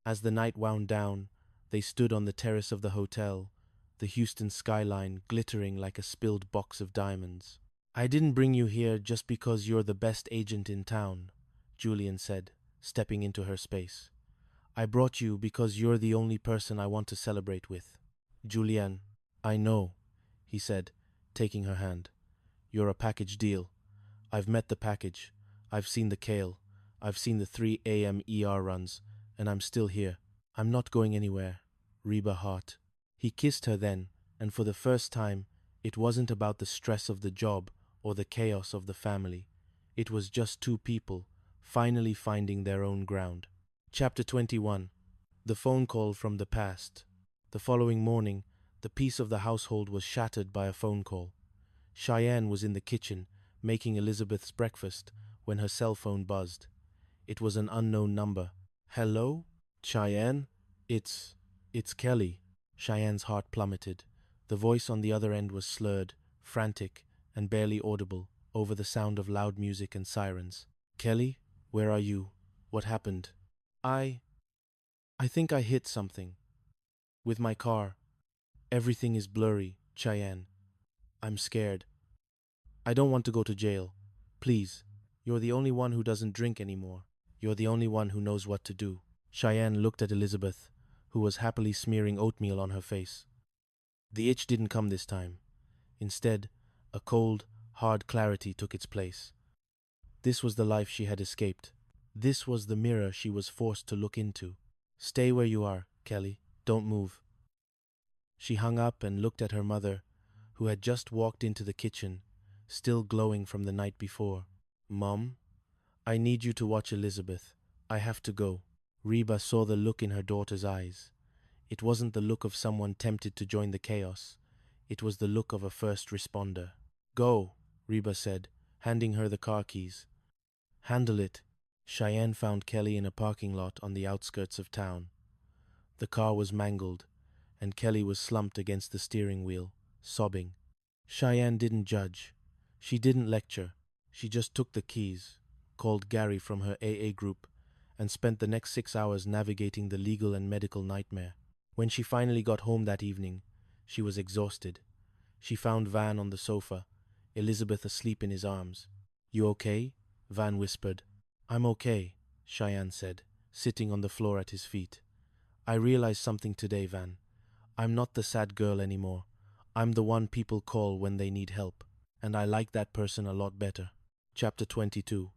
As the night wound down, they stood on the terrace of the hotel, the Houston skyline glittering like a spilled box of diamonds. "I didn't bring you here just because you're the best agent in town," Julian said, stepping into her space. "I brought you because you're the only person I want to celebrate with." "Julianne, I know," he said, taking her hand. "You're a package deal. I've met the package. I've seen the kale. I've seen the 3 a.m. ER runs, and I'm still here. I'm not going anywhere, Reba Hart." He kissed her then, and for the first time, it wasn't about the stress of the job or the chaos of the family. It was just two people, finally finding their own ground. Chapter 21. The phone call from the past. The following morning, the peace of the household was shattered by a phone call. Cheyenne was in the kitchen, making Elizabeth's breakfast, when her cell phone buzzed. It was an unknown number. "Hello? Cheyenne? It's Kelly." Cheyenne's heart plummeted. The voice on the other end was slurred, frantic, and barely audible over the sound of loud music and sirens. "Kelly, where are you? What happened?" I think I hit something. With my car. Everything is blurry, Cheyenne. I'm scared. I don't want to go to jail. Please, you're the only one who doesn't drink anymore. You're the only one who knows what to do." Cheyenne looked at Elizabeth, who was happily smearing oatmeal on her face. The itch didn't come this time. Instead, a cold, hard clarity took its place. This was the life she had escaped. This was the mirror she was forced to look into. "Stay where you are, Kelly. Don't move." She hung up and looked at her mother, who had just walked into the kitchen, still glowing from the night before. "Mom, I need you to watch Elizabeth. I have to go." Reba saw the look in her daughter's eyes. It wasn't the look of someone tempted to join the chaos. It was the look of a first responder. "Go," Reba said, handing her the car keys. "Handle it." Cheyenne found Kelly in a parking lot on the outskirts of town. The car was mangled, and Kelly was slumped against the steering wheel, sobbing. Cheyenne didn't judge. She didn't lecture. She just took the keys, called Gary from her AA group, and spent the next 6 hours navigating the legal and medical nightmare. When she finally got home that evening, she was exhausted. She found Van on the sofa, Elizabeth asleep in his arms. "You okay?" Van whispered. "I'm okay," Cheyenne said, sitting on the floor at his feet. "I realized something today, Van. I'm not the sad girl anymore. I'm the one people call when they need help, and I like that person a lot better." Chapter 22.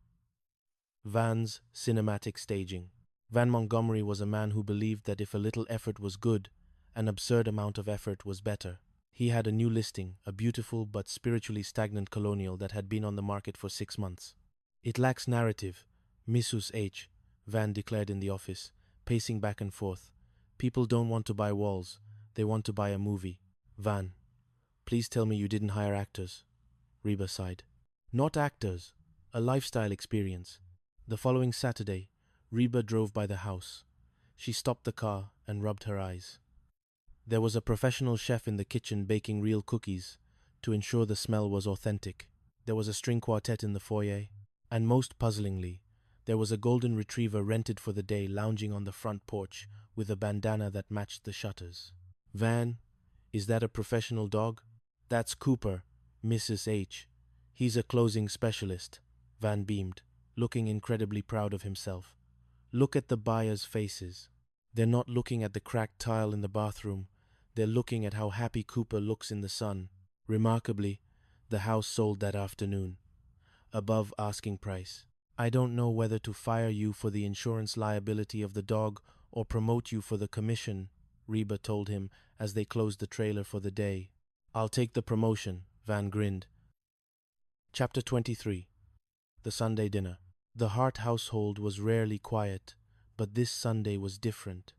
Van's cinematic staging. Van Montgomery was a man who believed that if a little effort was good, an absurd amount of effort was better. He had a new listing, a beautiful but spiritually stagnant colonial that had been on the market for 6 months. "It lacks narrative, Mrs. H," Van declared in the office, pacing back and forth. "People don't want to buy walls, they want to buy a movie." "Van, please tell me you didn't hire actors," Reba sighed. "Not actors, a lifestyle experience." The following Saturday, Reba drove by the house. She stopped the car and rubbed her eyes. There was a professional chef in the kitchen baking real cookies to ensure the smell was authentic. There was a string quartet in the foyer, and most puzzlingly, there was a golden retriever rented for the day lounging on the front porch with a bandana that matched the shutters. "Van, is that a professional dog?" "That's Cooper, Mrs. H. He's a closing specialist," Van beamed, looking incredibly proud of himself. "Look at the buyers' faces. They're not looking at the cracked tile in the bathroom. They're looking at how happy Cooper looks in the sun." Remarkably, the house sold that afternoon, above asking price. "I don't know whether to fire you for the insurance liability of the dog or promote you for the commission," Reba told him as they closed the trailer for the day. "I'll take the promotion," Van grinned. Chapter 23. The Sunday Dinner. The Hart household was rarely quiet, but this Sunday was different.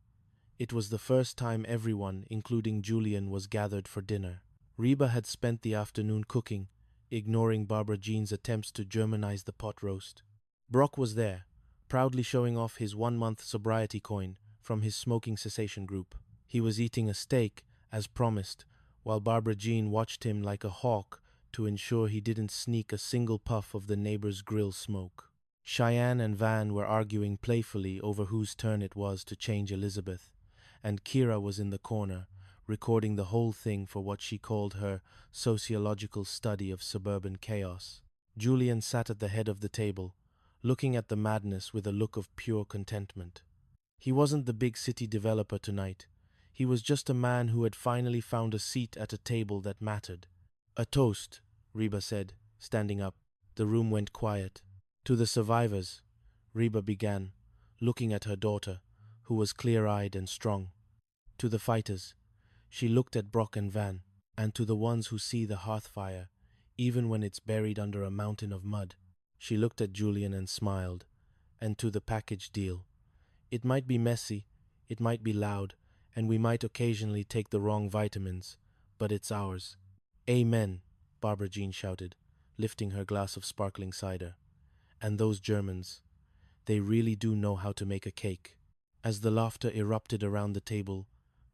It was the first time everyone, including Julian, was gathered for dinner. Reba had spent the afternoon cooking, ignoring Barbara Jean's attempts to Germanize the pot roast. Brock was there, proudly showing off his 1-month sobriety coin from his smoking cessation group. He was eating a steak, as promised, while Barbara Jean watched him like a hawk to ensure he didn't sneak a single puff of the neighbor's grill smoke. Cheyenne and Van were arguing playfully over whose turn it was to change Elizabeth, and Kira was in the corner, recording the whole thing for what she called her sociological study of suburban chaos. Julian sat at the head of the table, looking at the madness with a look of pure contentment. He wasn't the big city developer tonight. He was just a man who had finally found a seat at a table that mattered. "A toast," Reba said, standing up. The room went quiet. "To the survivors," Reba began, looking at her daughter, who was clear-eyed and strong. "To the fighters," she looked at Brock and Van, "and to the ones who see the hearth fire, even when it's buried under a mountain of mud." She looked at Julian and smiled. "And to the package deal. It might be messy, it might be loud, and we might occasionally take the wrong vitamins, but it's ours." "Amen," Barbara Jean shouted, lifting her glass of sparkling cider. "And those Germans, they really do know how to make a cake." As the laughter erupted around the table,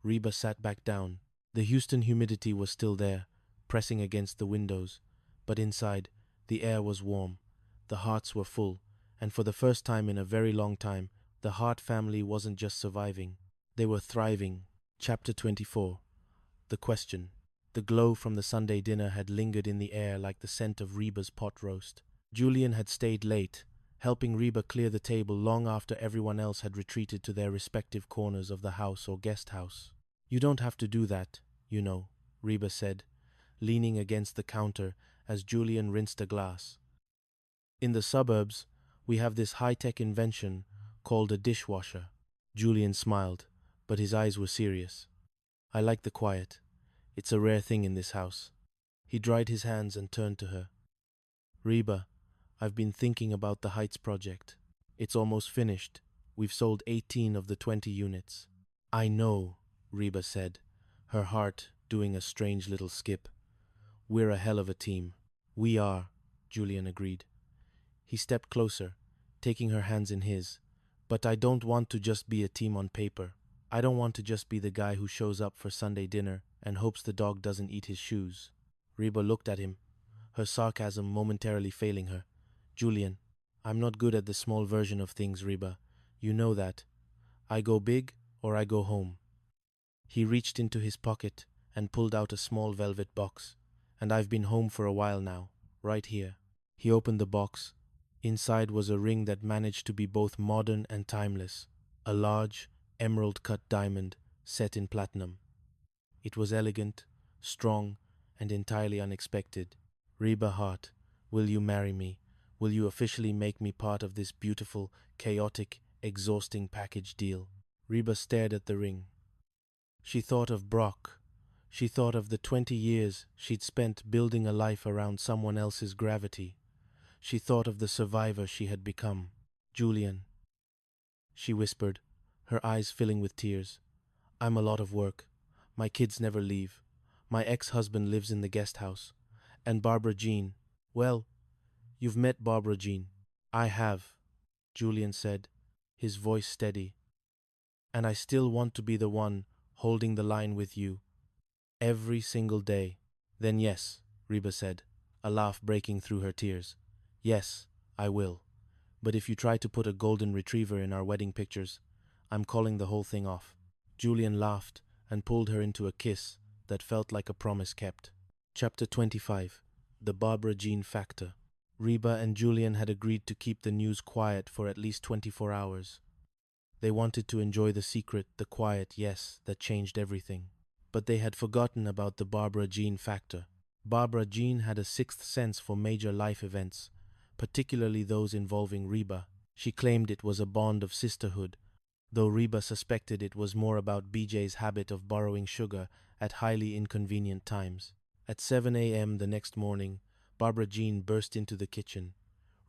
Reba sat back down. The Houston humidity was still there, pressing against the windows, but inside, the air was warm, the hearts were full, and for the first time in a very long time, the Hart family wasn't just surviving, they were thriving. Chapter 24. The Question. The glow from the Sunday dinner had lingered in the air like the scent of Reba's pot roast. Julian had stayed late, helping Reba clear the table long after everyone else had retreated to their respective corners of the house or guest house. "You don't have to do that, you know," Reba said, leaning against the counter as Julian rinsed a glass. "In the suburbs, we have this high-tech invention called a dishwasher." Julian smiled, but his eyes were serious. "I like the quiet. It's a rare thing in this house." He dried his hands and turned to her. "Reba, I've been thinking about the Heights project. It's almost finished. We've sold 18 of the 20 units." "I know," Reba said, her heart doing a strange little skip. "We're a hell of a team." "We are," Julian agreed. He stepped closer, taking her hands in his. "But I don't want to just be a team on paper. I don't want to just be the guy who shows up for Sunday dinner and hopes the dog doesn't eat his shoes." Reba looked at him, her sarcasm momentarily failing her. "Julian, I'm not good at the small version of things, Reba. You know that. I go big or I go home." He reached into his pocket and pulled out a small velvet box. "And I've been home for a while now, right here." He opened the box. Inside was a ring that managed to be both modern and timeless, a large, emerald-cut diamond set in platinum. It was elegant, strong, and entirely unexpected. "Reba Hart, will you marry me? Will you officially make me part of this beautiful, chaotic, exhausting package deal?" Reba stared at the ring. She thought of Brock. She thought of the 20 years she'd spent building a life around someone else's gravity. She thought of the survivor she had become. "Julian," she whispered, her eyes filling with tears. "I'm a lot of work. My kids never leave. My ex-husband lives in the guest house. And Barbara Jean, well, you've met Barbara Jean." "I have," Julian said, his voice steady. "And I still want to be the one holding the line with you. Every single day." "Then yes," Reba said, a laugh breaking through her tears. "Yes, I will. But if you try to put a golden retriever in our wedding pictures, I'm calling the whole thing off." Julian laughed and pulled her into a kiss that felt like a promise kept. Chapter 25. The Barbara Jean Factor. Reba and Julian had agreed to keep the news quiet for at least 24 hours. They wanted to enjoy the secret, the quiet yes that changed everything. But they had forgotten about the Barbara Jean Factor. Barbara Jean had a sixth sense for major life events, particularly those involving Reba. She claimed it was a bond of sisterhood, though Reba suspected it was more about BJ's habit of borrowing sugar at highly inconvenient times. At 7 a.m. the next morning, Barbara Jean burst into the kitchen.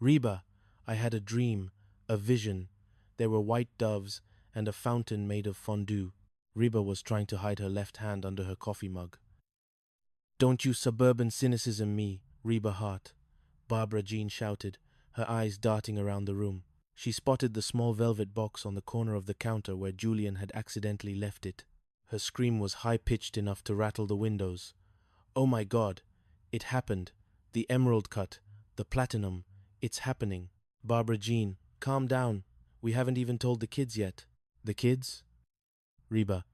"Reba, I had a dream, a vision. There were white doves and a fountain made of fondue." Reba was trying to hide her left hand under her coffee mug. "Don't you suburban cynicism me, Reba Hart," Barbara Jean shouted, her eyes darting around the room. She spotted the small velvet box on the corner of the counter where Julian had accidentally left it. Her scream was high-pitched enough to rattle the windows. "Oh my God! It happened! The emerald cut! The platinum! It's happening!" Barbara Jean, calm down. We haven't even told the kids yet. The kids? Reba,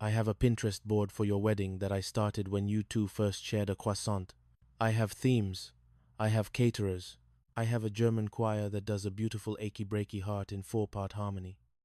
I have a Pinterest board for your wedding that I started when you two first shared a croissant. I have themes. I have caterers. I have a German choir that does a beautiful achy breaky heart in 4-part harmony.